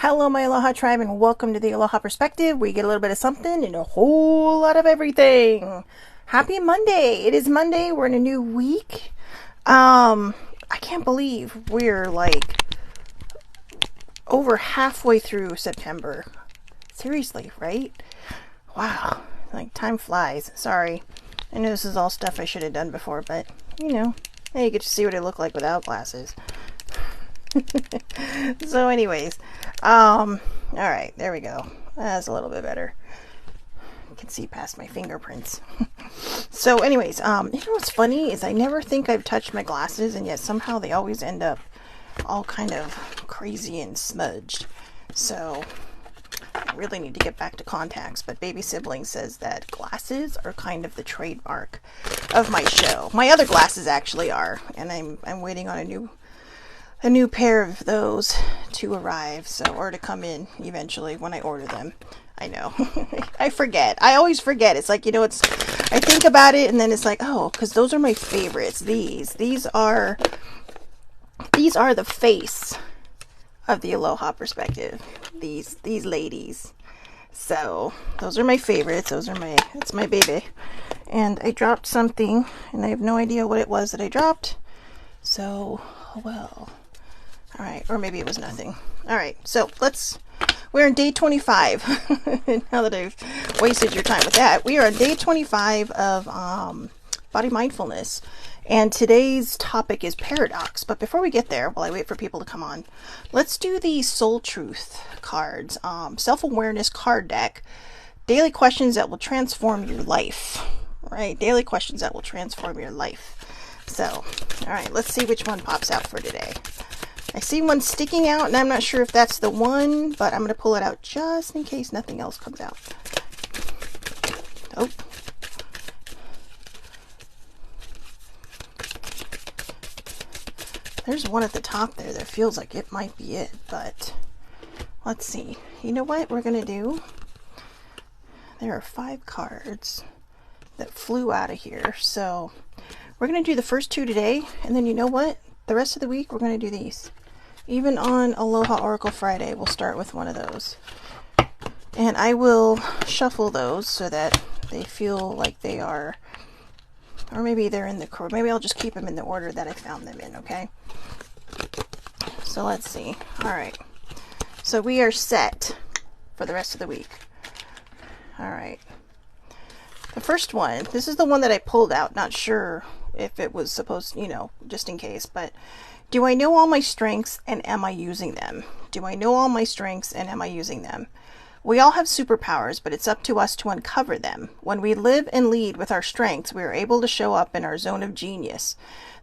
Hello, my Aloha tribe, and welcome to the Aloha Perspective. We get a little bit of something and a whole lot of everything. Happy Monday! It is Monday. We're in a new week. I can't believe we're like over halfway through September. Seriously, right? Wow, like time flies. Sorry. I know this is all stuff I should have done before, but hey, you get to see what I look like without glasses. So anyways, all right, there we go. That's a little bit better. You can see past my fingerprints. So anyways, you know what's funny is I never think I've touched my glasses, and yet somehow they always end up all kind of crazy and smudged. So I really need to get back to contacts, but baby sibling says that glasses are kind of the trademark of my show. My other glasses actually are, and I'm waiting on a new pair of those to arrive, or to come in eventually when I order them. I know. I forget. I always forget. It's like, I think about it and then it's like, oh, because those are my favorites. These are the face of the Aloha Perspective. These ladies. So those are my favorites. It's my baby. And I dropped something and I have no idea what it was that I dropped. So, well. All right, or maybe it was nothing. All right, so we're on day 25. Now that I've wasted your time with that, we are on day 25 of body mindfulness. And today's topic is paradox. But before we get there, while I wait for people to come on, let's do the soul truth cards. Self-awareness card deck. Daily questions that will transform your life. Right? Daily questions that will transform your life. So, all right, let's see which one pops out for today. I see one sticking out, and I'm not sure if that's the one, but I'm going to pull it out just in case nothing else comes out. Oh. There's one at the top there that feels like it might be it, but let's see. You know what we're going to do? There are 5 cards that flew out of here, so we're going to do the first 2 today, and then you know what? The rest of the week, we're going to do these. Even on Aloha Oracle Friday, we'll start with one of those. And I will shuffle those so that they feel like they are, or maybe they're in maybe I'll just keep them in the order that I found them in, okay? So let's see. All right. So we are set for the rest of the week. All right. The first one, this is the one that I pulled out, not sure if it was supposed, just in case, but do I know all my strengths and am I using them? Do I know all my strengths and am I using them? We all have superpowers, but it's up to us to uncover them. When we live and lead with our strengths, we are able to show up in our zone of genius.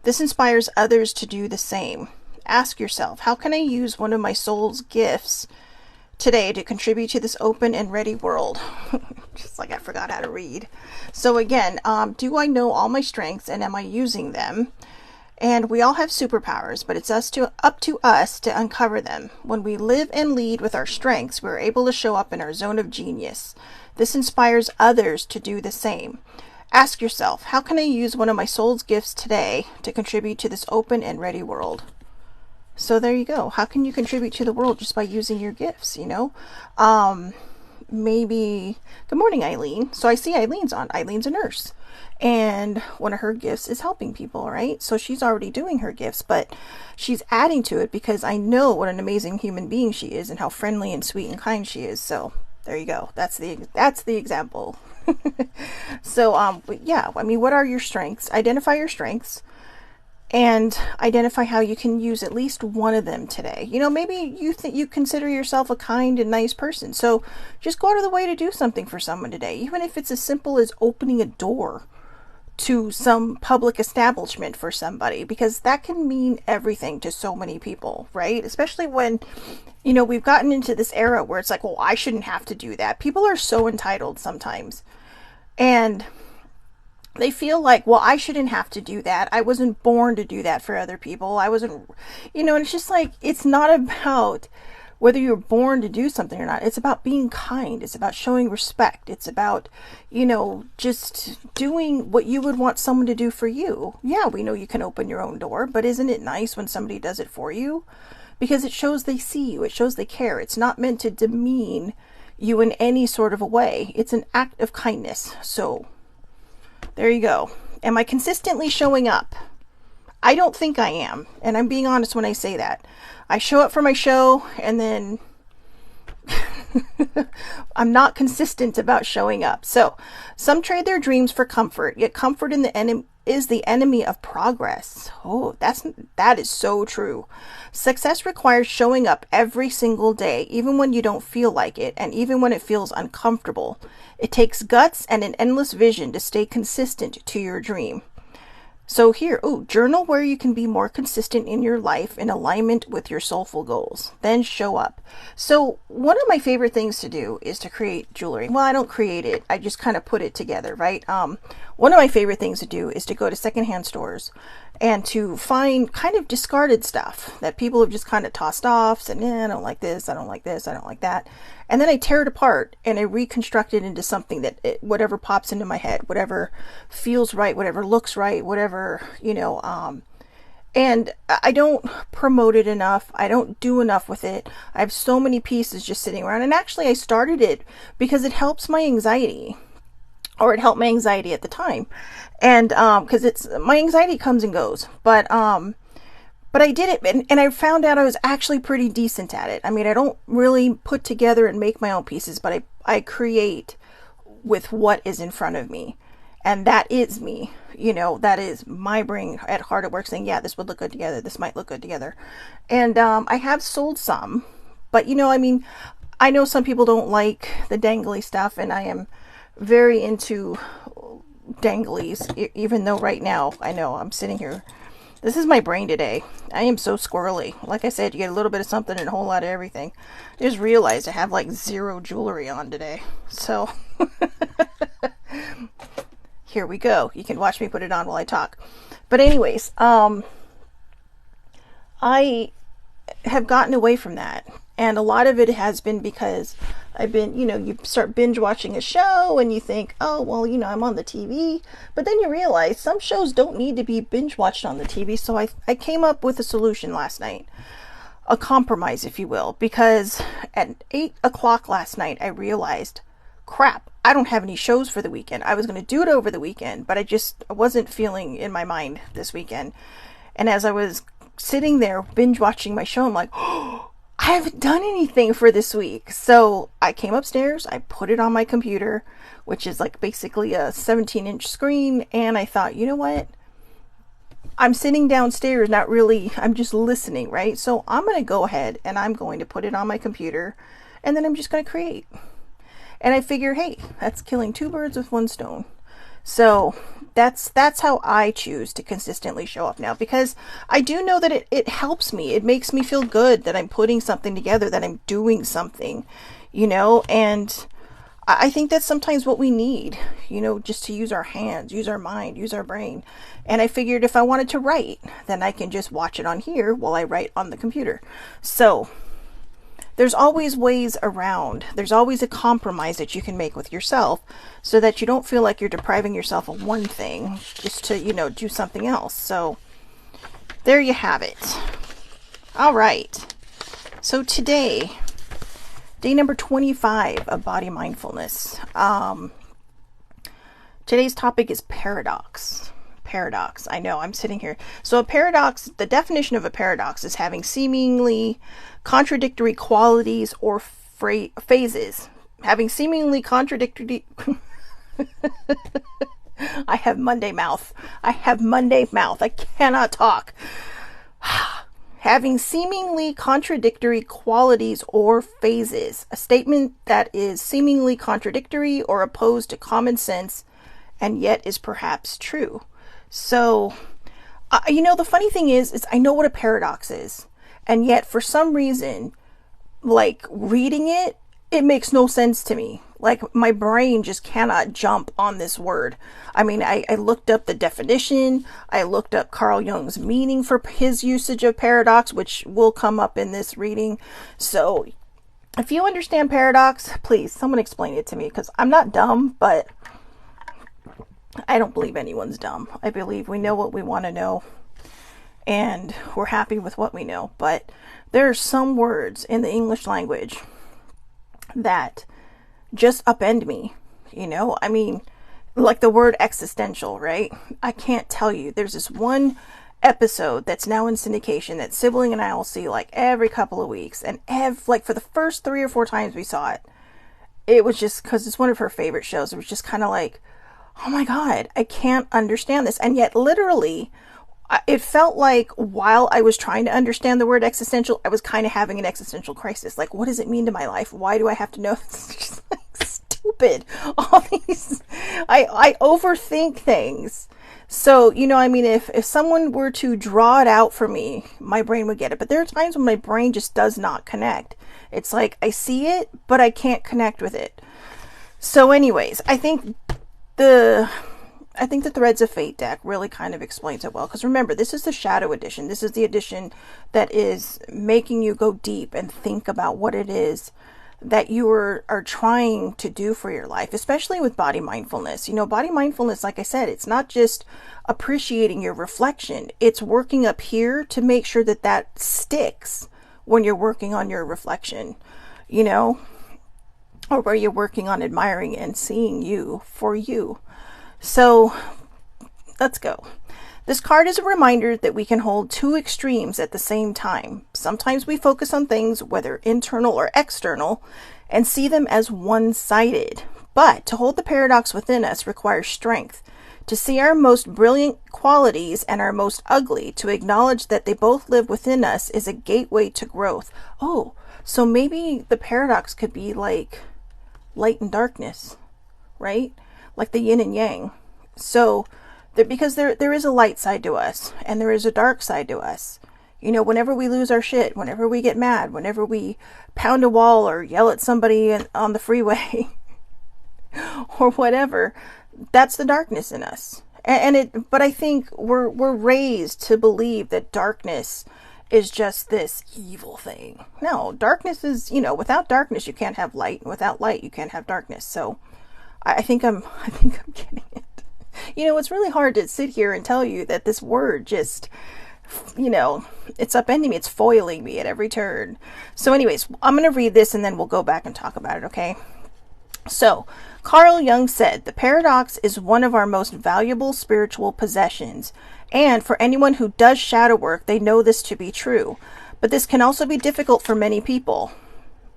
This inspires others to do the same. Ask yourself, how can I use one of my soul's gifts today to contribute to this open and ready world? Just like I forgot how to read. So again, do I know all my strengths and am I using them? And we all have superpowers, but it's up to us to uncover them. When we live and lead with our strengths, we're able to show up in our zone of genius. This inspires others to do the same. Ask yourself, how can I use one of my soul's gifts today to contribute to this open and ready world? So there you go. How can you contribute to the world just by using your gifts, Maybe, good morning, Eileen. So I see Eileen's on. Eileen's a nurse. And one of her gifts is helping people, right? So she's already doing her gifts, but she's adding to it because I know what an amazing human being she is and how friendly and sweet and kind she is. So there you go. That's the example. So, yeah, what are your strengths? Identify your strengths and identify how you can use at least one of them today. Maybe you consider yourself a kind and nice person. So just go out of the way to do something for someone today, even if it's as simple as opening a door to some public establishment for somebody, because that can mean everything to so many people, right? Especially when, we've gotten into this era where it's like, well, I shouldn't have to do that. People are so entitled sometimes. And they feel like, well, I shouldn't have to do that. I wasn't born to do that for other people. I wasn't, and it's just like, it's not about whether you're born to do something or not. It's about being kind. It's about showing respect. It's about, just doing what you would want someone to do for you. Yeah, we know you can open your own door, but isn't it nice when somebody does it for you? because it shows they see you. It shows they care. It's not meant to demean you in any sort of a way. It's an act of kindness. So there you go. Am I consistently showing up? I don't think I am. And I'm being honest when I say that. I show up for my show and then I'm not consistent about showing up. So some trade their dreams for comfort, yet comfort in the is the enemy of progress. Oh, that is so true. Success requires showing up every single day, even when you don't feel like it, and even when it feels uncomfortable. It takes guts and an endless vision to stay consistent to your dream. So here, journal where you can be more consistent in your life in alignment with your soulful goals. Then show up. So one of my favorite things to do is to create jewelry. Well, I don't create it. I just kind of put it together, right? One of my favorite things to do is to go to secondhand stores and to find kind of discarded stuff that people have just kind of tossed off, said, I don't like this, I don't like this, I don't like that. And then I tear it apart and I reconstruct it into something that whatever pops into my head, whatever feels right, whatever looks right, whatever, and I don't promote it enough. I don't do enough with it. I have so many pieces just sitting around. And actually I started it because it helps my anxiety. Or it helped my anxiety at the time. And because my anxiety comes and goes. But I did it and I found out I was actually pretty decent at it. I mean, I don't really put together and make my own pieces, but I create with what is in front of me. And that is me. That is my brain at heart at work saying, yeah, this would look good together. This might look good together. And I have sold some. But, I know some people don't like the dangly stuff. And I am very into danglies, even though right now I know I'm sitting here. This is my brain today. I am so squirrely. Like I said, you get a little bit of something and a whole lot of everything. I just realized I have like zero jewelry on today. So here we go. You can watch me put it on while I talk. But anyways, I have gotten away from that. And a lot of it has been because I've been, you start binge watching a show and you think, oh, well, I'm on the TV. But then you realize some shows don't need to be binge watched on the TV. So I came up with a solution last night, a compromise, if you will, because at 8 o'clock last night, I realized, crap, I don't have any shows for the weekend. I was going to do it over the weekend, but I wasn't feeling in my mind this weekend. And as I was sitting there binge watching my show, I'm like, oh, I haven't done anything for this week. So I came upstairs, I put it on my computer, which is like basically a 17-inch screen. And I thought, you know what? I'm sitting downstairs, I'm just listening, right? So I'm going to go ahead and I'm going to put it on my computer and then I'm just going to create. And I figure, hey, that's killing two birds with one stone. So that's how I choose to consistently show up now, because I do know that it helps me. It makes me feel good that I'm putting something together, that I'm doing something, and I think that's sometimes what we need, just to use our hands, use our mind, use our brain. And I figured if I wanted to write, then I can just watch it on here while I write on the computer. So there's always ways around. There's always a compromise that you can make with yourself so that you don't feel like you're depriving yourself of one thing just to, do something else. So there you have it. All right. So today, day number 25 of body mindfulness. Today's topic is paradox. Paradox. I know, I'm sitting here. So a paradox, the definition of a paradox is having seemingly contradictory qualities or phases. Having seemingly contradictory... I have Monday mouth. I cannot talk. Having seemingly contradictory qualities or phases. A statement that is seemingly contradictory or opposed to common sense and yet is perhaps true. So, the funny thing is I know what a paradox is. And yet, for some reason, like reading it, it makes no sense to me. Like my brain just cannot jump on this word. I mean, I looked up the definition. I looked up Carl Jung's meaning for his usage of paradox, which will come up in this reading. So, if you understand paradox, please, someone explain it to me, because I'm not dumb, but I don't believe anyone's dumb. I believe we know what we want to know. and we're happy with what we know. But there are some words in the English language that just upend me, I mean, like the word existential, right? I can't tell you. There's this one episode that's now in syndication that Sibling and I will see like every couple of weeks, and like for the first 3 or 4 times we saw it, it was just because it's one of her favorite shows. It was just kind of like, oh my God, I can't understand this. And yet literally it felt like while I was trying to understand the word existential, I was kind of having an existential crisis. Like, what does it mean to my life? Why do I have to know this? It's just like stupid. All these, I overthink things. So, I mean, if someone were to draw it out for me, my brain would get it. But there are times when my brain just does not connect. It's like I see it, but I can't connect with it. So anyways, I think the Threads of Fate deck really kind of explains it well. Because remember, this is the Shadow Edition. This is the edition that is making you go deep and think about what it is that you are trying to do for your life, especially with body mindfulness. Body mindfulness, like I said, it's not just appreciating your reflection. It's working up here to make sure that that sticks when you're working on your reflection, or where you're working on admiring and seeing you for you. So let's go. This card is a reminder that we can hold 2 extremes at the same time. Sometimes we focus on things, whether internal or external, and see them as one-sided. But to hold the paradox within us requires strength. To see our most brilliant qualities and our most ugly, to acknowledge that they both live within us, is a gateway to growth. Oh, so maybe the paradox could be like light and darkness, right? Like the yin and yang. So, because there is a light side to us, and there is a dark side to us. Whenever we lose our shit, whenever we get mad, whenever we pound a wall or yell at somebody on the freeway, or whatever, that's the darkness in us. But I think we're raised to believe that darkness is just this evil thing. No, darkness is, without darkness you can't have light, and without light you can't have darkness. So I think I'm getting it. It's really hard to sit here and tell you that this word just, it's upending me. It's foiling me at every turn. So anyways, I'm going to read this and then we'll go back and talk about it, okay? So, Carl Jung said, the paradox is one of our most valuable spiritual possessions. And for anyone who does shadow work, they know this to be true. But this can also be difficult for many people.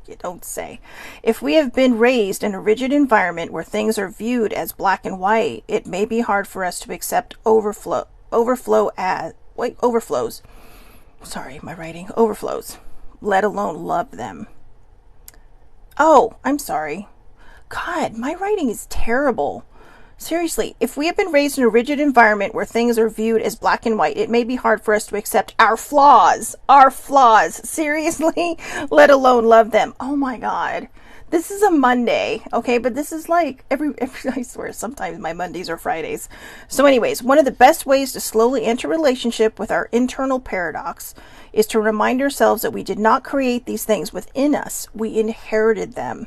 You don't say. If we have been raised in a rigid environment where things are viewed as black and white, it may be hard for us to accept overflows. Sorry, my writing. Overflows. Let alone love them. Oh, I'm sorry. God, my writing is terrible. Seriously, if we have been raised in a rigid environment where things are viewed as black and white, it may be hard for us to accept our flaws. Our flaws. Seriously? Let alone love them. Oh my God. This is a Monday, okay? But this is like every I swear, sometimes my Mondays are Fridays. So anyways, one of the best ways to slowly enter a relationship with our internal paradox is to remind ourselves that we did not create these things within us. We inherited them.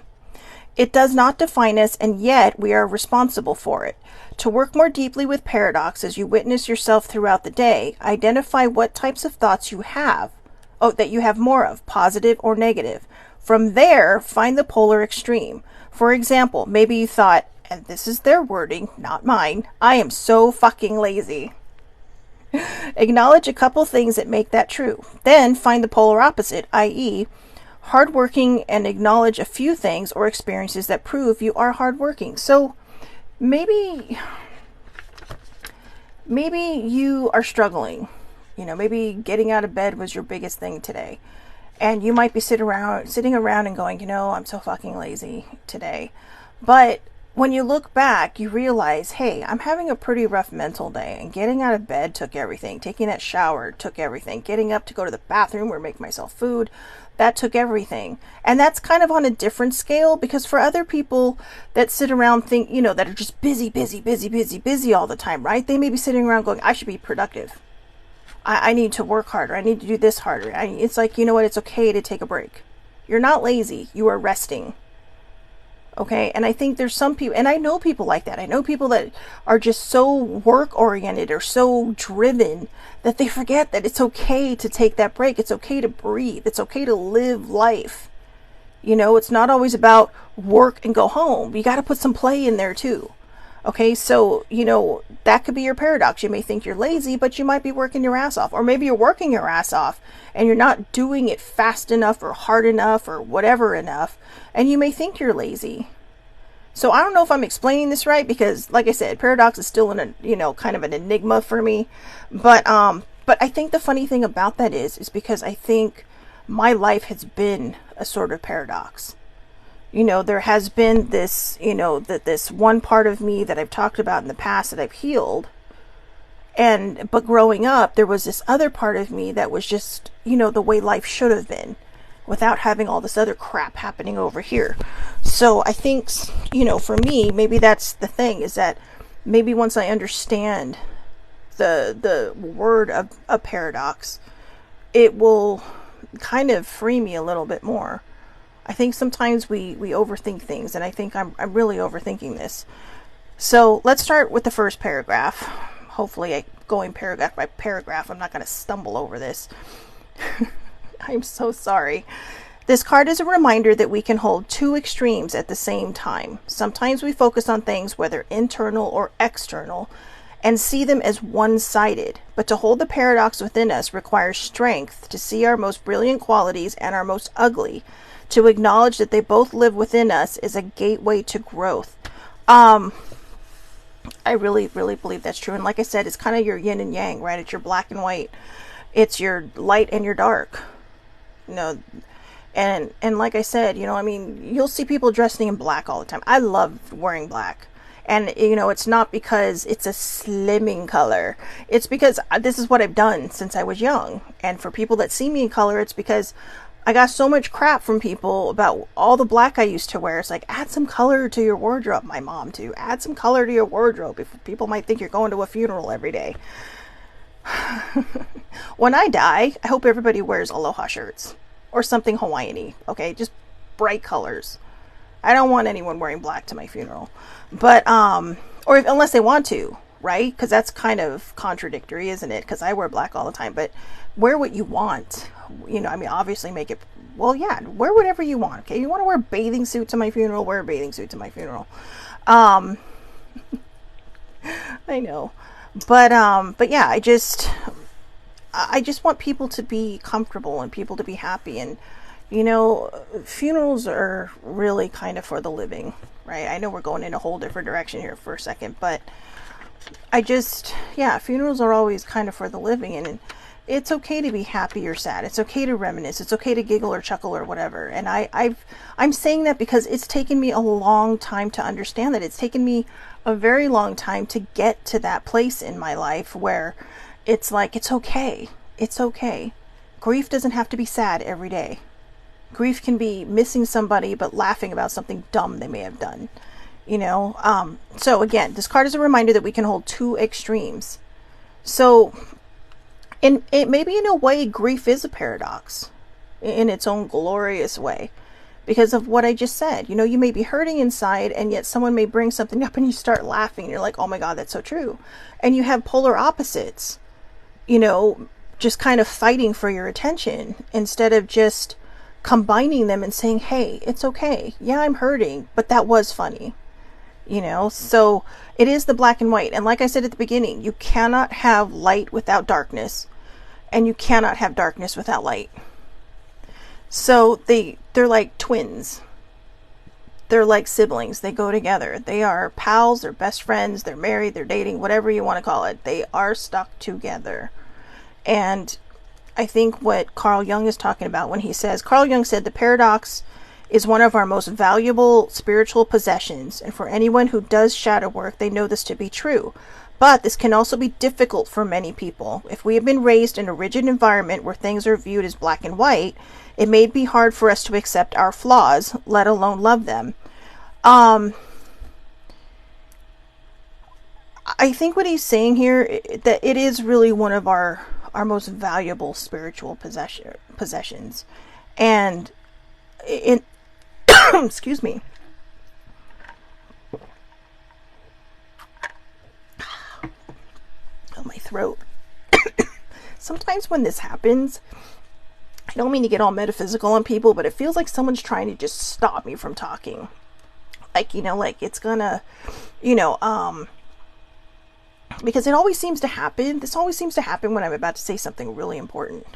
It does not define us, and yet we are responsible for it. To work more deeply with paradox as you witness yourself throughout the day, identify what types of thoughts you have, that you have more of, positive or negative. From there, find the polar extreme. For example, maybe you thought, and this is their wording, not mine, I am so fucking lazy. Acknowledge a couple things that make that true. Then find the polar opposite, i.e., hardworking, and acknowledge a few things or experiences that prove you are hardworking. So maybe you are struggling. Maybe getting out of bed was your biggest thing today. And you might be sitting around and going, I'm so fucking lazy today. But when you look back, you realize, hey, I'm having a pretty rough mental day, and getting out of bed took everything. Taking that shower took everything. Getting up to go to the bathroom or make myself food, that took everything. And that's kind of on a different scale, because for other people that sit around that are just busy all the time, right? They may be sitting around going, I should be productive. I need to work harder. I need to do this harder. It's like, you know what? It's okay to take a break. You're not lazy. You are resting. Okay. And I think there's some people, and I know people like that. I know people that are just so work oriented or so driven that they forget that it's okay to take that break. It's okay to breathe. It's okay to live life. You know, it's not always about work and go home. You got to put some play in there too. Okay, so, you know, that could be your paradox. You may think you're lazy, but you might be working your ass off. Or maybe you're working your ass off and you're not doing it fast enough or hard enough or whatever enough. And you may think you're lazy. So I don't know if I'm explaining this right because, like I said, paradox is still in a, you know, kind of an enigma for me. But I think the funny thing about that is because I think my life has been a sort of paradox. You know, there has been this, you know, that this one part of me that I've talked about in the past that I've healed. But growing up, there was this other part of me that was just, you know, the way life should have been without having all this other crap happening over here. So I think, you know, for me, maybe that's the thing, is that maybe once I understand the word of a paradox, it will kind of free me a little bit more. I think sometimes we overthink things, and I think I'm really overthinking this. So let's start with the first paragraph. Hopefully, going paragraph by paragraph, I'm not going to stumble over this. I'm so sorry. This card is a reminder that we can hold two extremes at the same time. Sometimes we focus on things, whether internal or external, and see them as one-sided. But to hold the paradox within us requires strength to see our most brilliant qualities and our most ugly. To acknowledge that they both live within us is a gateway to growth. I really, really believe that's true. And like I said, it's kind of your yin and yang, right? It's your black and white. It's your light and your dark. You know, and like I said, you know, I mean, you'll see people dressing in black all the time. I love wearing black. And, you know, it's not because it's a slimming color. It's because this is what I've done since I was young. And for people that see me in color, it's because I got so much crap from people about all the black I used to wear. It's like, add some color to your wardrobe. My mom too. Add some color to your wardrobe. If people might think you're going to a funeral every day. When I die, I hope everybody wears Aloha shirts or something Hawaiian-y. Okay, just bright colors. I don't want anyone wearing black to my funeral, but unless they want to, right? Because that's kind of contradictory, isn't it? Because I wear black all the time, but wear what you want. You know, I mean, obviously make it, well, yeah, wear whatever you want. Okay, you want to wear a bathing suit to my funeral, wear a bathing suit to my funeral. I know, but yeah, I just want people to be comfortable and people to be happy. And you know, funerals are really kind of for the living, right? I know we're going in a whole different direction here for a second, but funerals are always kind of for the living, and it's okay to be happy or sad. It's okay to reminisce. It's okay to giggle or chuckle or whatever. And I'm saying that because it's taken me a long time to understand that. It's taken me a very long time to get to that place in my life where it's like, it's okay. It's okay. Grief doesn't have to be sad every day. Grief can be missing somebody, but laughing about something dumb they may have done. You know? So again, this card is a reminder that we can hold two extremes. So, maybe in a way, grief is a paradox in its own glorious way because of what I just said. You know, you may be hurting inside, and yet someone may bring something up and you start laughing. And you're like, oh my God, that's so true. And you have polar opposites, you know, just kind of fighting for your attention instead of just combining them and saying, hey, it's okay. Yeah, I'm hurting, but that was funny. You know, so it is the black and white. And like I said at the beginning, you cannot have light without darkness, and you cannot have darkness without light. So they're like twins. They're like siblings. They go together. They are pals, they're best friends, they're married, they're dating, whatever you want to call it. They are stuck together. And I think what Carl Jung is talking about when he says, Carl Jung said, the paradox is one of our most valuable spiritual possessions, and for anyone who does shadow work, they know this to be true. But this can also be difficult for many people. If we have been raised in a rigid environment where things are viewed as black and white, it may be hard for us to accept our flaws, let alone love them. I think what he's saying here, that it is really one of our most valuable spiritual possessions. And excuse me. throat. Sometimes when this happens, I don't mean to get all metaphysical on people, but it feels like someone's trying to just stop me from talking. Like, like it's gonna, because it always seems to happen. This always seems to happen when I'm about to say something really important.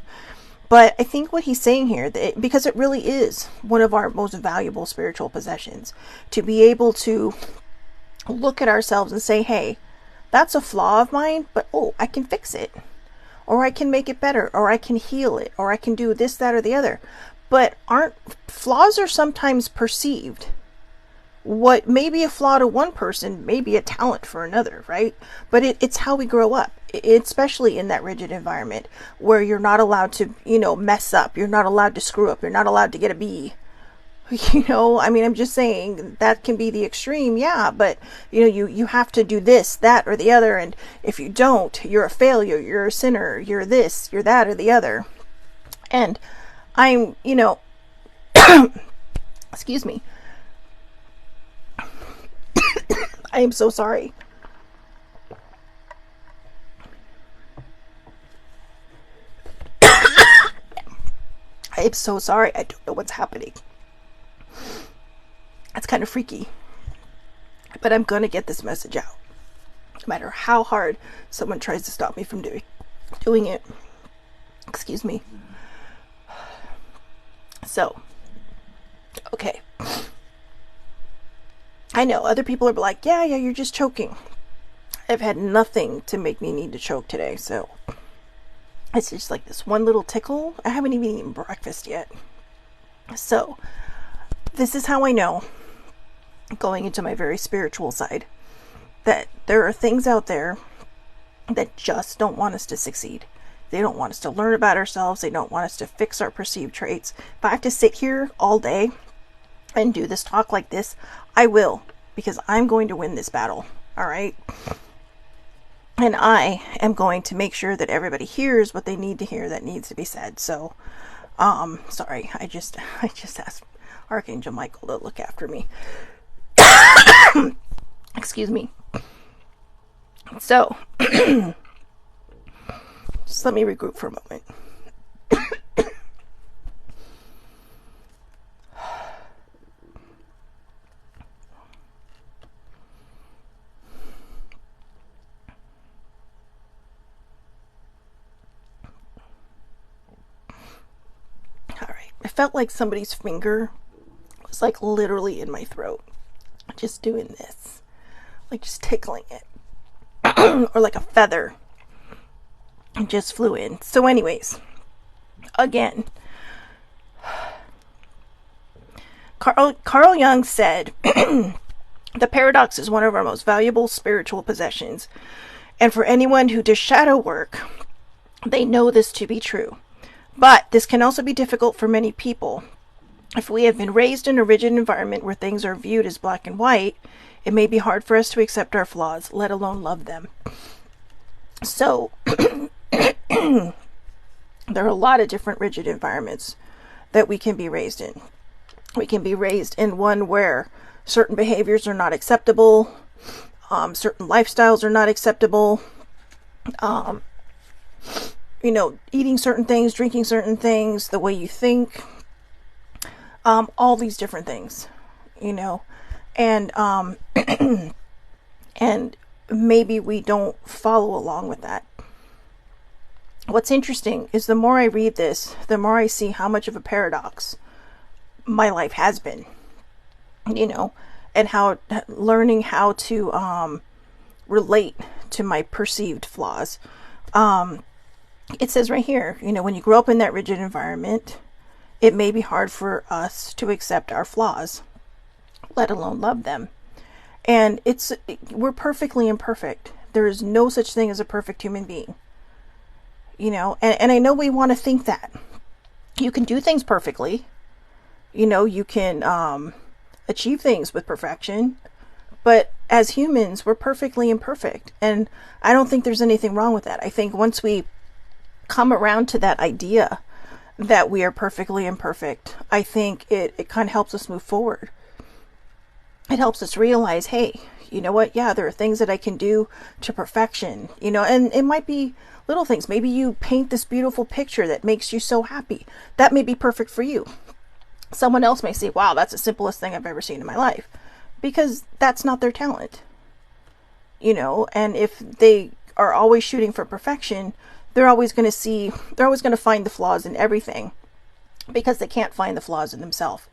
But I think what he's saying here, because it really is one of our most valuable spiritual possessions, to be able to look at ourselves and say, hey, that's a flaw of mine, but I can fix it. Or I can make it better, or I can heal it, or I can do this, that, or the other. But flaws are sometimes perceived. What may be a flaw to one person may be a talent for another, right? But it's how we grow up, especially in that rigid environment where you're not allowed to, mess up. You're not allowed to screw up. You're not allowed to get a B. I'm just saying that can be the extreme. Yeah. But you have to do this, that, or the other. And if you don't, you're a failure. You're a sinner. You're this, you're that, or the other. And I'm, excuse me. I am so sorry. I am so sorry. I don't know what's happening. That's kind of freaky. But I'm going to get this message out. No matter how hard someone tries to stop me from doing it. Excuse me. So, okay. I know other people are like, yeah, you're just choking. I've had nothing to make me need to choke today, so it's just like this one little tickle. I haven't even eaten breakfast yet. So this is how I know, going into my very spiritual side, that there are things out there that just don't want us to succeed. They don't want us to learn about ourselves. They don't want us to fix our perceived traits. If I have to sit here all day and do this talk like this, I will, because I'm going to win this battle. All right. And I am going to make sure that everybody hears what they need to hear that needs to be said. So, sorry, I just asked Archangel Michael to look after me. Excuse me. So, just let me regroup for a moment. I felt like somebody's finger was like literally in my throat, just doing this, like just tickling it, or like a feather just flew in. So anyways, again, Carl Jung said, the paradox is one of our most valuable spiritual possessions. And for anyone who does shadow work, they know this to be true. But this can also be difficult for many people. If we have been raised in a rigid environment where things are viewed as black and white, it may be hard for us to accept our flaws, let alone love them. So, there are a lot of different rigid environments that we can be raised in. We can be raised in one where certain behaviors are not acceptable, certain lifestyles are not acceptable, eating certain things, drinking certain things, the way you think, all these different things, and and maybe we don't follow along with that. What's interesting is the more I read this, the more I see how much of a paradox my life has been, and how learning how to relate to my perceived flaws. It says right here, when you grow up in that rigid environment, it may be hard for us to accept our flaws, let alone love them. And we're perfectly imperfect. There is no such thing as a perfect human being. And I know we want to think that. You can do things perfectly. You can achieve things with perfection. But as humans, we're perfectly imperfect. And I don't think there's anything wrong with that. I think once we come around to that idea that we are perfectly imperfect, I think it kind of helps us move forward. it helps us realize, hey, you know what? Yeah, there are things that I can do to perfection, and it might be little things. Maybe you paint this beautiful picture that makes you so happy. That may be perfect for you. Someone else may say, wow, that's the simplest thing I've ever seen in my life, because that's not their talent, and if they are always shooting for perfection, they're always going to find the flaws in everything, because they can't find the flaws in themselves,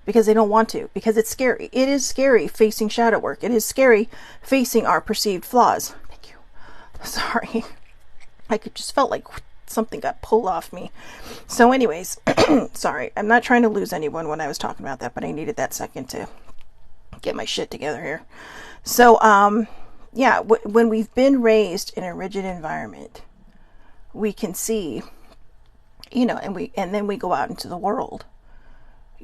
because they don't want to, because it's scary. It is scary facing shadow work. It is scary facing our perceived flaws. Thank you. Sorry. I just felt like something got pulled off me. So anyways, sorry. I'm not trying to lose anyone when I was talking about that, but I needed that second to get my shit together here. So, yeah, when we've been raised in a rigid environment, we can see, and then we go out into the world.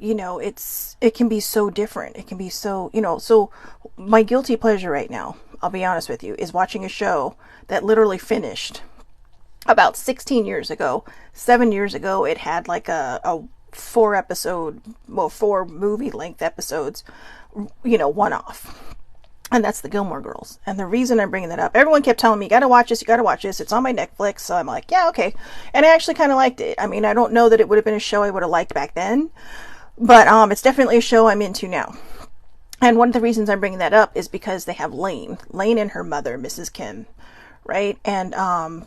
It can be so different. It can be so, so my guilty pleasure right now, I'll be honest with you, is watching a show that literally finished about 16 years ago. 7 years ago, it had like a 4 movie length episodes, one off. And that's the Gilmore Girls. And the reason I'm bringing that up, everyone kept telling me, you gotta watch this, it's on my Netflix. So I'm like, yeah, okay. And I actually kind of liked it. I mean, I don't know that it would have been a show I would have liked back then, but it's definitely a show I'm into now. And one of the reasons I'm bringing that up is because they have Lane and her mother, Mrs. Kim, right? And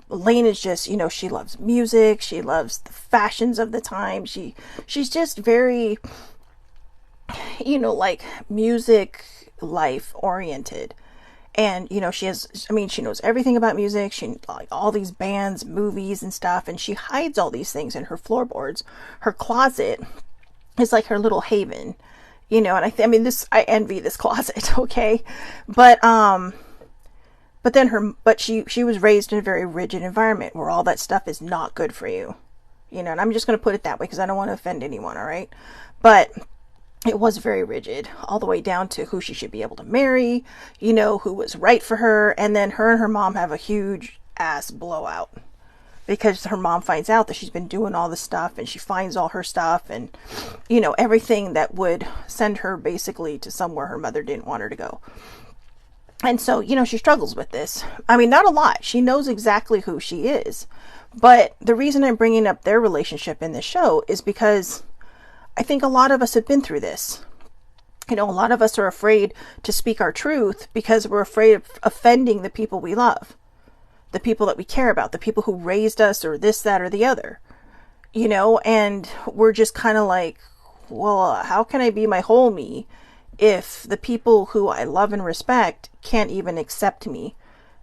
Lane is just, she loves music, she loves the fashions of the time. She's just very, like music life oriented. And she knows everything about music. She like all these bands, movies and stuff, and she hides all these things in her floorboards. Her closet is like her little haven, and I envy this closet. Okay. But she was raised in a very rigid environment where all that stuff is not good for you, and I'm just going to put it that way because I don't want to offend anyone. All right. But it was very rigid, all the way down to who she should be able to marry, who was right for her. And then her and her mom have a huge ass blowout because her mom finds out that she's been doing all this stuff, and she finds all her stuff and, everything that would send her basically to somewhere her mother didn't want her to go. And so, she struggles with this. I mean, not a lot. She knows exactly who she is. But the reason I'm bringing up their relationship in this show is because I think a lot of us have been through this. A lot of us are afraid to speak our truth because we're afraid of offending the people we love, the people that we care about, the people who raised us, or this, that, or the other, and we're just kind of like, well, how can I be my whole me if the people who I love and respect can't even accept me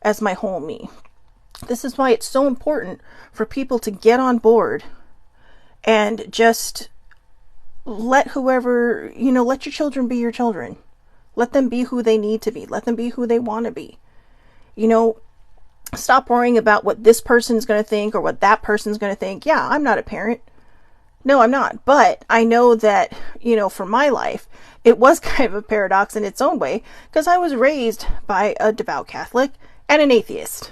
as my whole me? This is why it's so important for people to get on board and just let whoever, let your children be your children. Let them be who they need to be. Let them be who they want to be. Stop worrying about what this person's going to think or what that person's going to think. Yeah, I'm not a parent. No, I'm not. But I know that, for my life, it was kind of a paradox in its own way, because I was raised by a devout Catholic and an atheist.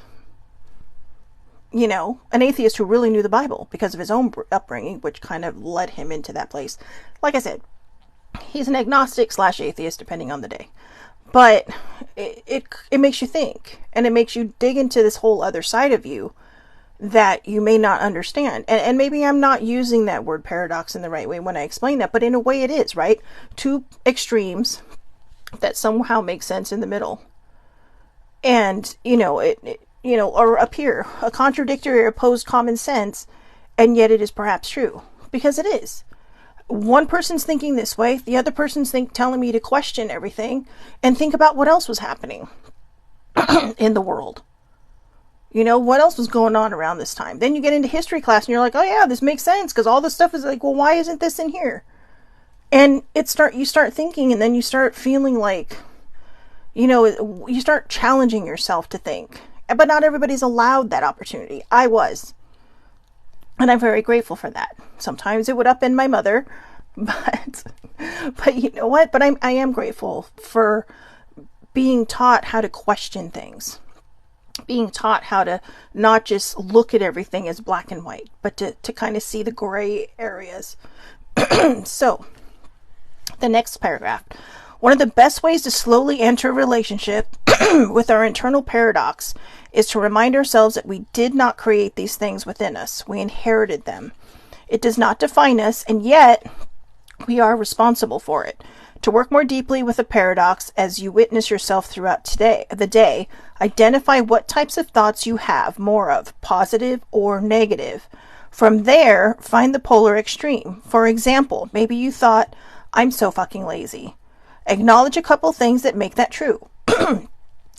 An atheist who really knew the Bible because of his own upbringing, which kind of led him into that place. Like I said, he's an agnostic / atheist, depending on the day. But it makes you think, and it makes you dig into this whole other side of you that you may not understand. And maybe I'm not using that word paradox in the right way when I explain that, but in a way it is, right? Two extremes that somehow make sense in the middle. And, or appear a contradictory or opposed common sense, and yet it is perhaps true, because it is. One person's thinking this way, the other person's telling me to question everything and think about what else was happening in the world. What else was going on around this time? Then you get into history class and you're like, oh yeah, this makes sense, because all this stuff is like, well, why isn't this in here? And you start thinking, and then you start feeling like, you start challenging yourself to think. But not everybody's allowed that opportunity. I was. And I'm very grateful for that. Sometimes it would upend my mother, but you know what? But I am grateful for being taught how to question things. Being taught how to not just look at everything as black and white, but to kind of see the gray areas. So, the next paragraph. One of the best ways to slowly enter a relationship with our internal paradox is to remind ourselves that we did not create these things within us. We inherited them. It does not define us, and yet we are responsible for it. To work more deeply with the paradox as you witness yourself throughout the day, identify what types of thoughts you have more of, positive or negative. From there, find the polar extreme. For example, maybe you thought, I'm so fucking lazy. Acknowledge a couple things that make that true.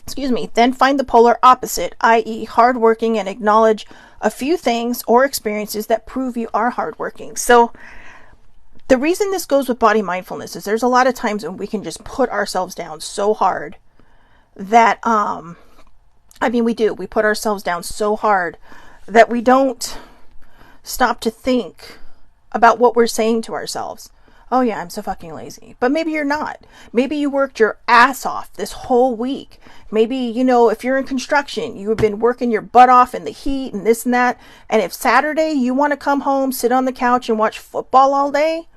Excuse me. Then find the polar opposite, i.e. hardworking, and acknowledge a few things or experiences that prove you are hardworking. So the reason this goes with body mindfulness is there's a lot of times when we can just put ourselves down so hard that, we put ourselves down so hard that we don't stop to think about what we're saying to ourselves. Oh yeah, I'm so fucking lazy. But maybe you're not. Maybe you worked your ass off this whole week. Maybe, if you're in construction, you've been working your butt off in the heat and this and that. And if Saturday you want to come home, sit on the couch and watch football all day,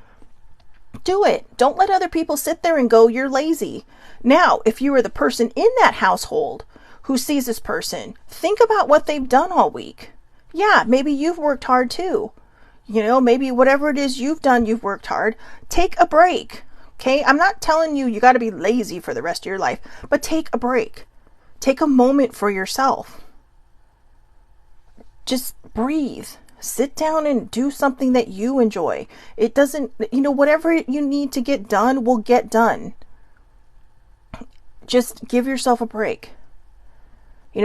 do it. Don't let other people sit there and go, you're lazy. Now, if you are the person in that household who sees this person, think about what they've done all week. Yeah, maybe you've worked hard too. Maybe whatever it is you've done, you've worked hard. Take a break. Okay? I'm not telling you got to be lazy for the rest of your life, but take a break. Take a moment for yourself. Just breathe. Sit down and do something that you enjoy. It doesn't, whatever you need to get done will get done. Just give yourself a break.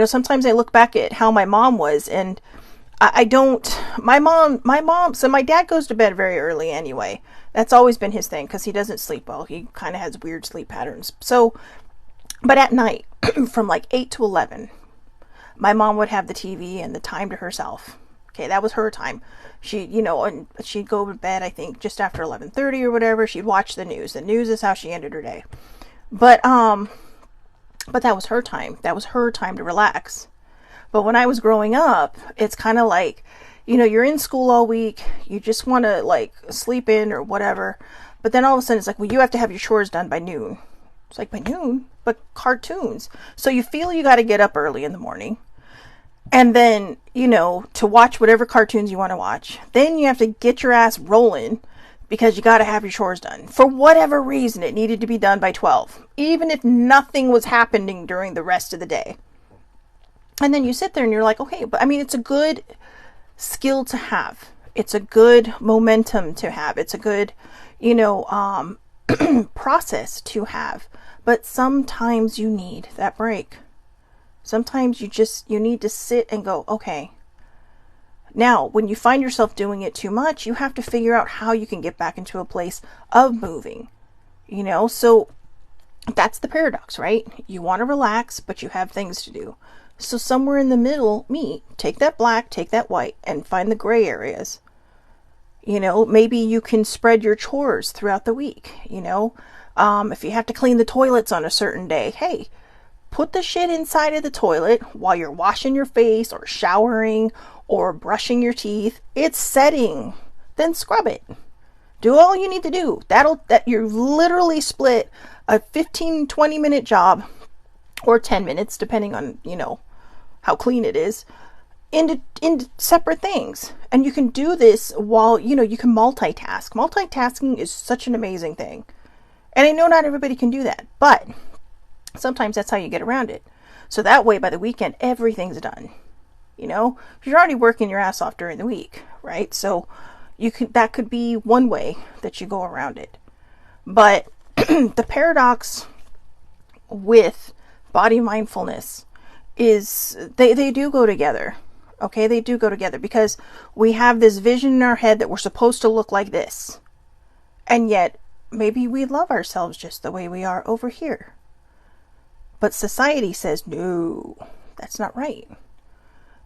Sometimes I look back at how my mom was, and my dad goes to bed very early anyway. That's always been his thing because he doesn't sleep well. He kind of has weird sleep patterns. So, but at night, from like 8 to 11, my mom would have the TV and the time to herself. Okay, that was her time. And she'd go to bed, I think, just after 11:30 or whatever. She'd watch the news. The news is how she ended her day. But that was her time. That was her time to relax. But when I was growing up, it's kind of like, you're in school all week. You just want to like sleep in or whatever. But then all of a sudden it's like, well, you have to have your chores done by noon. It's like, by noon? But cartoons. So you feel you got to get up early in the morning. And then, to watch whatever cartoons you want to watch. Then you have to get your ass rolling because you got to have your chores done. For whatever reason, it needed to be done by 12. Even if nothing was happening during the rest of the day. And then you sit there and you're like, okay, but it's a good skill to have. It's a good momentum to have. It's a good, process to have. But sometimes you need that break. Sometimes you need to sit and go, okay. Now, when you find yourself doing it too much, you have to figure out how you can get back into a place of moving. So that's the paradox, right? You want to relax, but you have things to do. So somewhere in the middle, take that black, take that white, and find the gray areas. Maybe you can spread your chores throughout the week. If you have to clean the toilets on a certain day, hey, put the shit inside of the toilet while you're washing your face or showering or brushing your teeth. It's setting. Then scrub it. Do all you need to do. That you're literally split a 15-20 minute job, or 10 minutes, depending on, how clean it is, into separate things. And you can do this while, you can multitask. Multitasking is such an amazing thing. And I know not everybody can do that, but sometimes that's how you get around it. So that way, by the weekend, everything's done. You're already working your ass off during the week, right? So that could be one way that you go around it. But the paradox with body mindfulness is they do go together. Okay, they do go together because we have this vision in our head that we're supposed to look like this. And yet, maybe we love ourselves just the way we are over here. But society says, no, that's not right.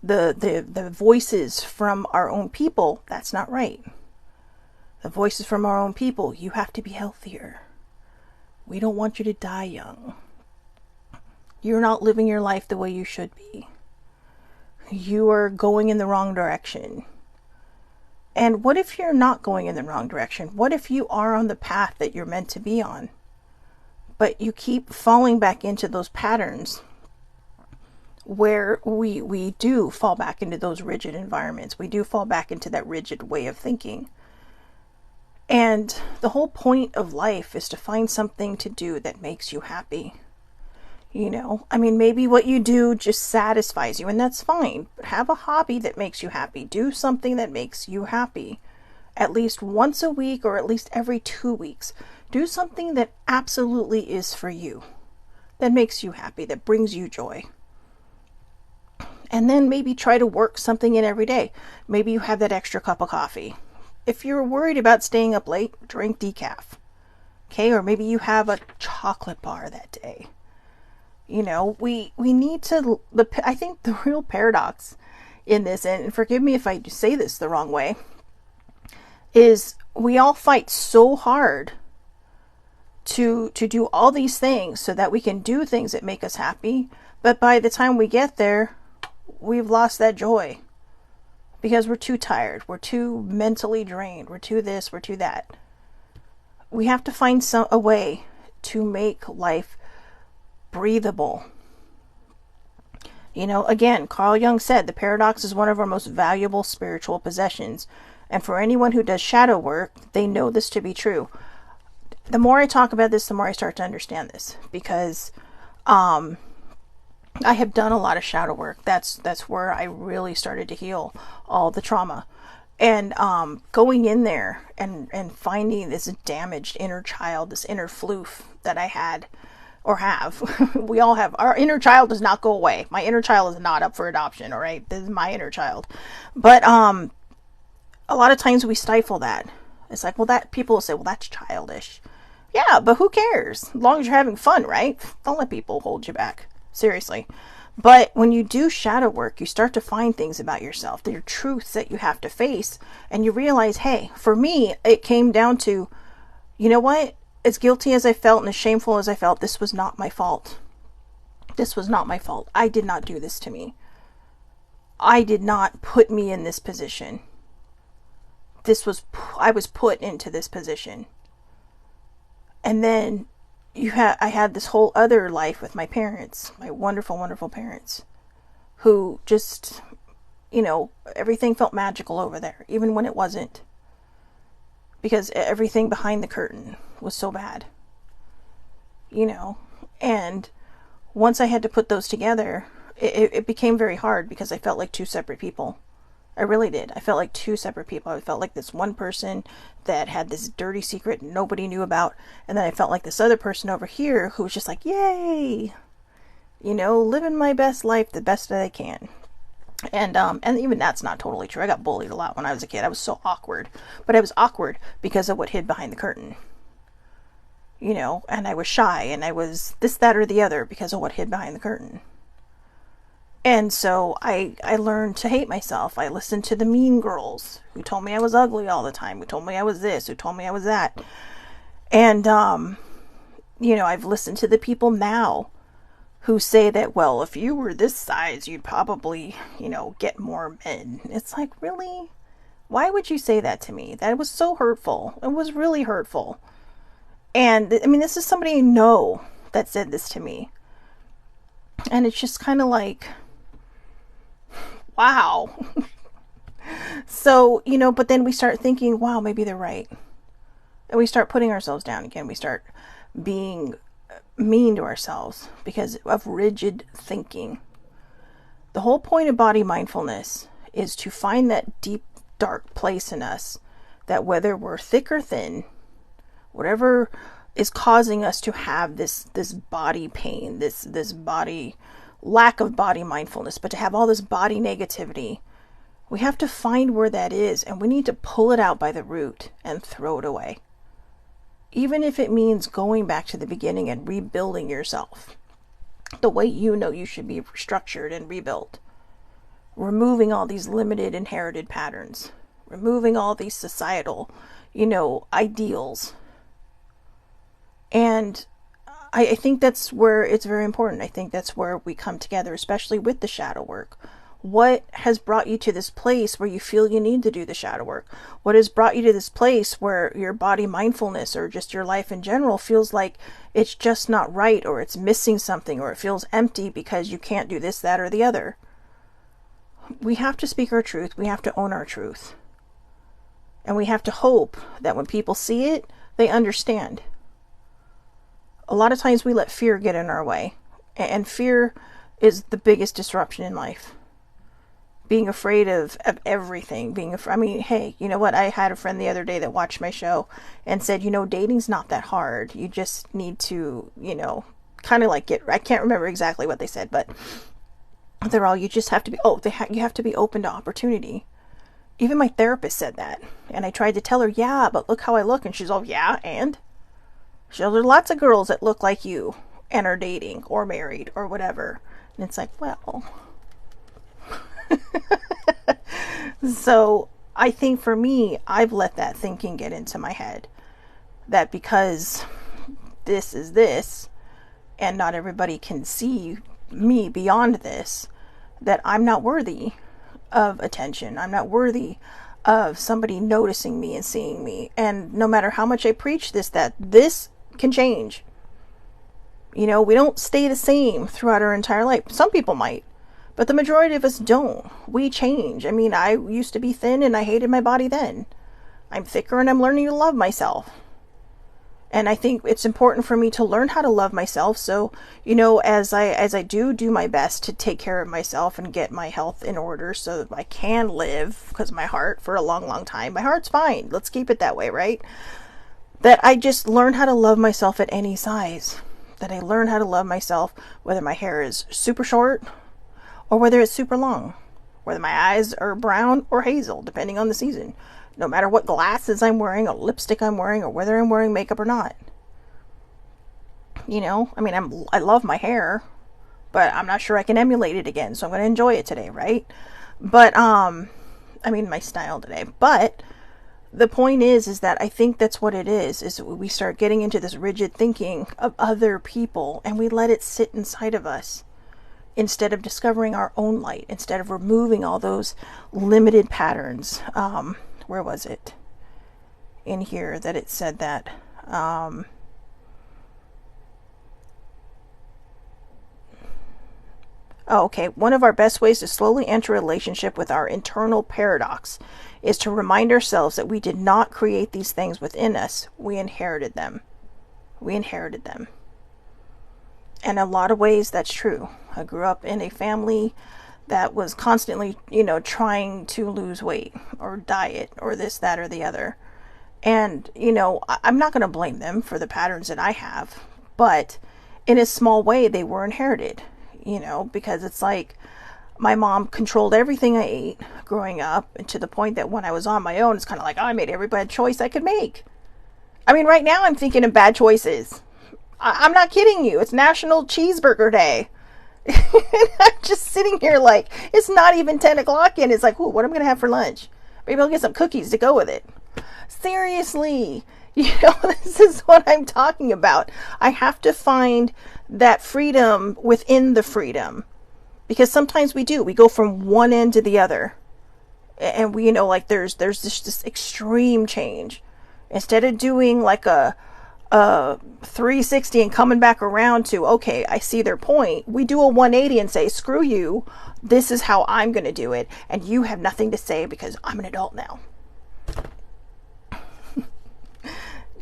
The voices from our own people, that's not right. The voices from our own people, you have to be healthier. We don't want you to die young. You're not living your life the way you should be. You are going in the wrong direction. And what if you're not going in the wrong direction? What if you are on the path that you're meant to be on? but you keep falling back into those patterns where we do fall back into those rigid environments. We do fall back into that rigid way of thinking. And the whole point of life is to find something to do that makes you happy. You know, I mean, maybe what you do just satisfies you, and that's fine. But have a hobby that makes you happy. Do something that makes you happy. At least once a week, or at least every 2 weeks. Do something that absolutely is for you. That makes you happy, that brings you joy. And then maybe try to work something in every day. Maybe you have that extra cup of coffee. If you're worried about staying up late, drink decaf. Okay, or maybe you have a chocolate bar that day. You know, we need to, I think the real paradox in this, and forgive me if I say this the wrong way, is we all fight so hard to do all these things so that we can do things that make us happy. But by the time we get there, we've lost that joy because we're too tired. We're too mentally drained. We're too this, we're too that. We have to find a way to make life breathable. You know, again, Carl Jung said the paradox is one of our most valuable spiritual possessions. And for anyone who does shadow work, they know this to be true. The more I talk about this, the more I start to understand this, because I have done a lot of shadow work. That's where I really started to heal all the trauma. And going in there and finding this damaged inner child, this inner floof that I had or have. We all have. Our inner child does not go away. My inner child is not up for adoption, all right? This is my inner child. But a lot of times we stifle that. It's like, well, that people will say, well, that's childish. Yeah, but who cares? As long as you're having fun, right? Don't let people hold you back. Seriously. But when you do shadow work, you start to find things about yourself. There are truths that you have to face. And you realize, hey, for me, it came down to, you know what? As guilty as I felt and as shameful as I felt, this was not my fault. This was not my fault. I did not do this to me. I did not put me in this position. I was put into this position. And then I had this whole other life with my parents, my wonderful, wonderful parents, who just, you know, everything felt magical over there, even when it wasn't. Because everything behind the curtain was so bad, you know. And once I had to put those together, it became very hard because I felt like two separate people. I really did. I felt like two separate people. I felt like this one person that had this dirty secret nobody knew about. And then I felt like this other person over here who was just like, yay, you know, living my best life the best that I can. And even that's not totally true. I got bullied a lot when I was a kid. I was so awkward. But I was awkward because of what hid behind the curtain. You know, and I was shy and I was this, that, or the other because of what hid behind the curtain. And so I learned to hate myself. I listened to the mean girls who told me I was ugly all the time, who told me I was this, who told me I was that. And, you know, I've listened to the people now who say that, well, if you were this size, you'd probably, you know, get more men. It's like, really? Why would you say that to me? That was so hurtful. It was really hurtful. And, I mean, this is somebody I know that said this to me. And it's just kind of like, wow. So, you know, but then we start thinking, wow, maybe they're right. And we start putting ourselves down again. We start being mean to ourselves because of rigid thinking. The whole point of body mindfulness is to find that deep, dark place in us that whether we're thick or thin, whatever is causing us to have this body pain, this body lack of body mindfulness, but to have all this body negativity, we have to find where that is, and we need to pull it out by the root and throw it away. Even if it means going back to the beginning and rebuilding yourself the way you know you should be structured and rebuilt. Removing all these limited inherited patterns. Removing all these societal, you know, ideals. And I think that's where it's very important. I think that's where we come together, especially with the shadow work. What has brought you to this place where you feel you need to do the shadow work? What has brought you to this place where your body mindfulness or just your life in general feels like it's just not right, or it's missing something, or it feels empty because you can't do this, that, or the other? We have to speak our truth. We have to own our truth. And we have to hope that when people see it, they understand. A lot of times we let fear get in our way. And fear is the biggest disruption in life. Being afraid of everything. Hey, you know what? I had a friend the other day that watched my show and said, dating's not that hard. You just need to, kind of like I can't remember exactly what they said, but you just have to be, you have to be open to opportunity. Even my therapist said that. And I tried to tell her, yeah, but look how I look. And she's all, yeah, and? There are lots of girls that look like you and are dating or married or whatever. And it's like, well. So I think for me, I've let that thinking get into my head. That because this is this, and not everybody can see me beyond this, that I'm not worthy of attention. I'm not worthy of somebody noticing me and seeing me. And no matter how much I preach that this can change. We don't stay the same throughout our entire life. Some people might, but the majority of us don't. We change. I used to be thin and I hated my body then. I'm thicker and I'm learning to love myself. And I think it's important for me to learn how to love myself. So, as I do my best to take care of myself and get my health in order so that I can live, because my heart, for a long, long time, my heart's fine. Let's keep it that way, right? That I just learn how to love myself at any size. That I learn how to love myself whether my hair is super short or whether it's super long. Whether my eyes are brown or hazel, depending on the season. No matter what glasses I'm wearing, or lipstick I'm wearing, or whether I'm wearing makeup or not. I love my hair, but I'm not sure I can emulate it again, so I'm going to enjoy it today, right? But, my style today. But the point is that I think that's what it is we start getting into this rigid thinking of other people, and we let it sit inside of us. Instead of discovering our own light, instead of removing all those limited patterns. Where was it? In here that it said that. One of our best ways to slowly enter a relationship with our internal paradox is to remind ourselves that we did not create these things within us. We inherited them. And in a lot of ways, that's true. I grew up in a family that was constantly, trying to lose weight or diet or this, that, or the other. And, I'm not going to blame them for the patterns that I have, but in a small way, they were inherited, because it's like my mom controlled everything I ate growing up, and to the point that when I was on my own, it's kind of like, I made every bad choice I could make. Right now I'm thinking of bad choices. I'm not kidding you. It's National Cheeseburger Day. I'm just sitting here like, it's not even 10 o'clock yet. It's like, what am I going to have for lunch? Maybe I'll get some cookies to go with it. Seriously. This is what I'm talking about. I have to find that freedom within the freedom. Because sometimes we go from one end to the other. And we, there's this extreme change. Instead of doing like a 360 and coming back around to, okay, I see their point, we do a 180 and say, screw you, this is how I'm going to do it, and you have nothing to say because I'm an adult now.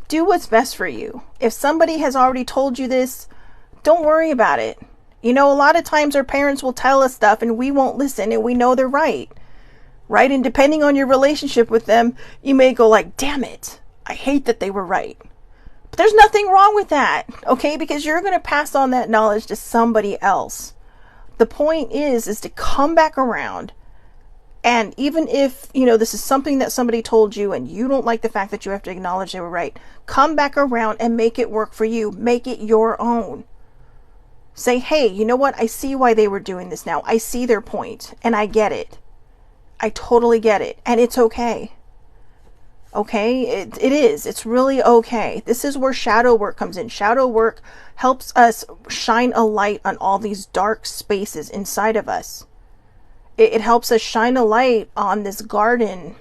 Do what's best for you. If somebody has already told you this, don't worry about it. A lot of times our parents will tell us stuff and we won't listen, and we know they're right? And depending on your relationship with them, you may go like, damn it, I hate that they were right. But there's nothing wrong with that, okay? Because you're going to pass on that knowledge to somebody else. The point is to come back around. And even if, this is something that somebody told you and you don't like the fact that you have to acknowledge they were right, come back around and make it work for you. Make it your own. Say, hey, you know what? I see why they were doing this now. I see their point and I get it. I totally get it. And it's okay. Okay, it is. It's really okay. This is where shadow work comes in. Shadow work helps us shine a light on all these dark spaces inside of us. It helps us shine a light on this garden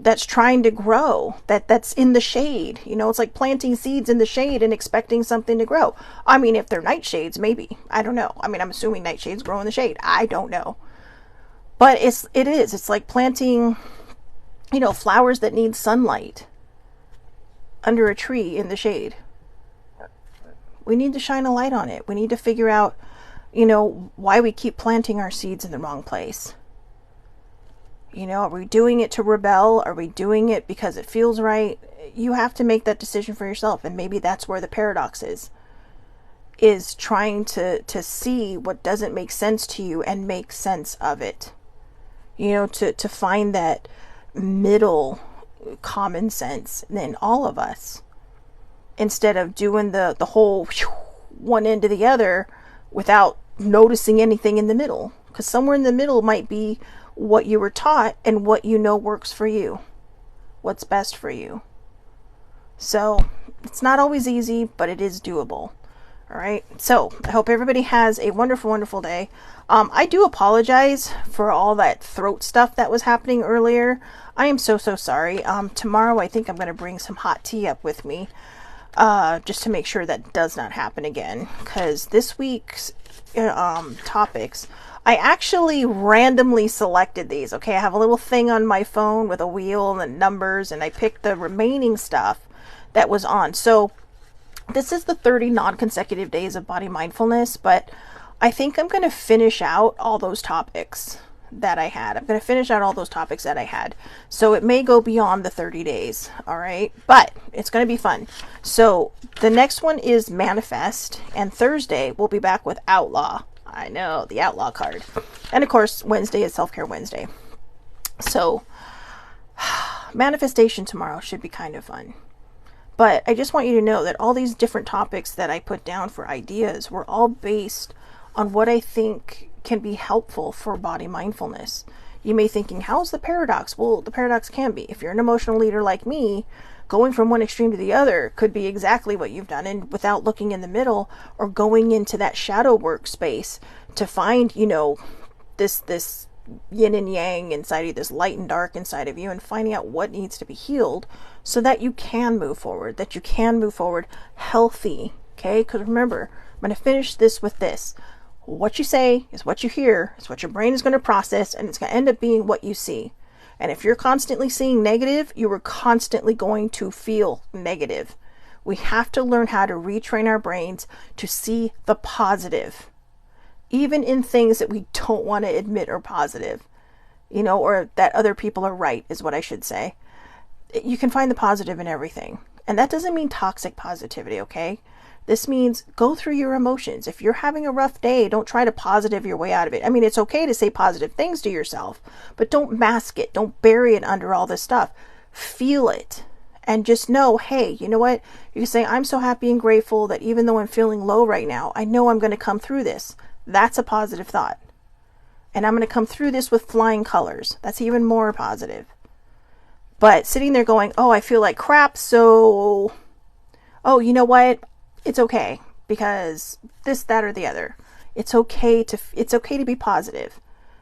that's trying to grow, that's in the shade. You know, it's like planting seeds in the shade and expecting something to grow. I mean, if they're nightshades, maybe. I don't know. I mean, I'm assuming nightshades grow in the shade. I don't know. But it's like planting, you know, flowers that need sunlight under a tree in the shade. We need to shine a light on it. We need to figure out, you know, why we keep planting our seeds in the wrong place. You know, are we doing it to rebel? Are we doing it because it feels right? You have to make that decision for yourself. And maybe that's where the paradox is trying to see what doesn't make sense to you and make sense of it. You know, to find that middle common sense in all of us, instead of doing the whole one end to the other without noticing anything in the middle. Because somewhere in the middle might be what you were taught and what you know works for you, what's best for you. So it's not always easy, but it is doable. All right. So I hope everybody has a wonderful, wonderful day. I do apologize for all that throat stuff that was happening earlier. I am so sorry. Tomorrow I think I'm going to bring some hot tea up with me, just to make sure that does not happen again. Because this week's topics, I actually randomly selected these. Okay, I have a little thing on my phone with a wheel and numbers, and I picked the remaining stuff that was on. So this is the 30 non-consecutive days of body mindfulness, but I think I'm going to finish out all those topics that I had. I'm going to finish out all those topics that I had. So it may go beyond the 30 days. All right. But it's going to be fun. So the next one is manifest, and Thursday we'll be back with outlaw. I know, the outlaw card. And of course, Wednesday is self-care Wednesday. So manifestation tomorrow should be kind of fun. But I just want you to know that all these different topics that I put down for ideas were all based on what I think can be helpful for body mindfulness. You may be thinking, how's the paradox? Well, the paradox can be. If you're an emotional leader like me, going from one extreme to the other could be exactly what you've done, and without looking in the middle or going into that shadow work space to find, you know, this yin and yang inside of you, this light and dark inside of you, and finding out what needs to be healed so that you can move forward, healthy. Okay? Because remember, I'm going to finish this with this. What you say is what you hear, is what your brain is going to process, and it's going to end up being what you see. And if you're constantly seeing negative, you are constantly going to feel negative. We have to learn how to retrain our brains to see the positive, even in things that we don't want to admit are positive, you know, or that other people are right, is what I should say. You can find the positive in everything. And that doesn't mean toxic positivity, okay? This means go through your emotions. If you're having a rough day, don't try to positive your way out of it. I mean, it's okay to say positive things to yourself, but don't mask it. Don't bury it under all this stuff. Feel it. And just know, hey, you know what? You can say, I'm so happy and grateful that even though I'm feeling low right now, I know I'm going to come through this. That's a positive thought. And I'm going to come through this with flying colors. That's even more positive. But sitting there going, oh, I feel like crap, so, oh, you know what? It's okay, because this, that, or the other. It's okay to be positive,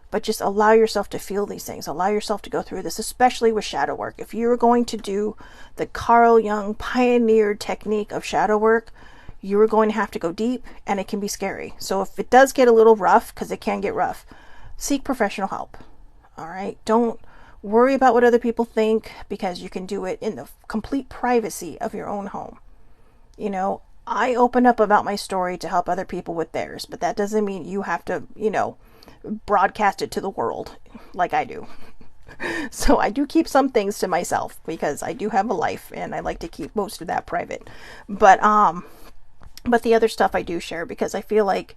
but just allow yourself to feel these things. Allow yourself to go through this, especially with shadow work. If you're going to do the Carl Jung pioneered technique of shadow work, you are going to have to go deep, and it can be scary. So if it does get a little rough, because it can get rough, seek professional help. All right? Don't worry about what other people think, because you can do it in the complete privacy of your own home. You know, I open up about my story to help other people with theirs, but that doesn't mean you have to, you know, broadcast it to the world like I do. So I do keep some things to myself because I do have a life, and I like to keep most of that private. But the other stuff I do share because I feel like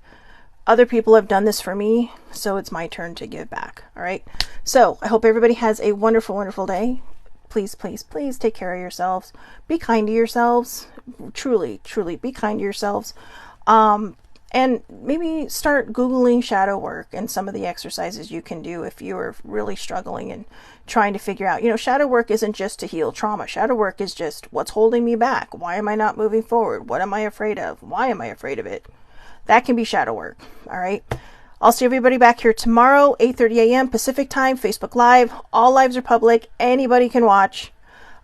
other people have done this for me, so it's my turn to give back. All right. So I hope everybody has a wonderful, wonderful day. Please, please, please take care of yourselves. Be kind to yourselves. Truly, truly be kind to yourselves. And maybe start Googling shadow work and some of the exercises you can do if you are really struggling and trying to figure out, you know, shadow work isn't just to heal trauma. Shadow work is just what's holding me back. Why am I not moving forward? What am I afraid of? Why am I afraid of it? That can be shadow work. All right. I'll see everybody back here tomorrow, 8:30 a.m. Pacific time, Facebook Live. All lives are public. Anybody can watch.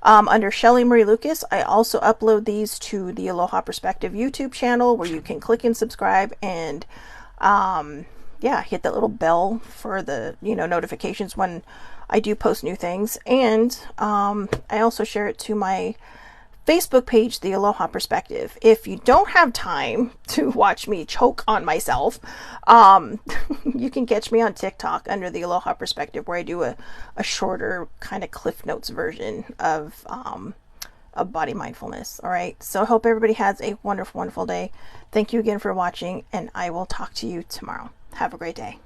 Under Shelly Marie Lucas, I also upload these to the Aloha Perspective YouTube channel where you can click and subscribe and yeah, hit that little bell for the notifications when I do post new things. And I also share it to my Facebook page, the Aloha Perspective. If you don't have time to watch me choke on myself, you can catch me on TikTok under the Aloha Perspective, where I do a shorter kind of Cliff Notes version of body mindfulness. All right. So I hope everybody has a wonderful, wonderful day. Thank you again for watching, and I will talk to you tomorrow. Have a great day.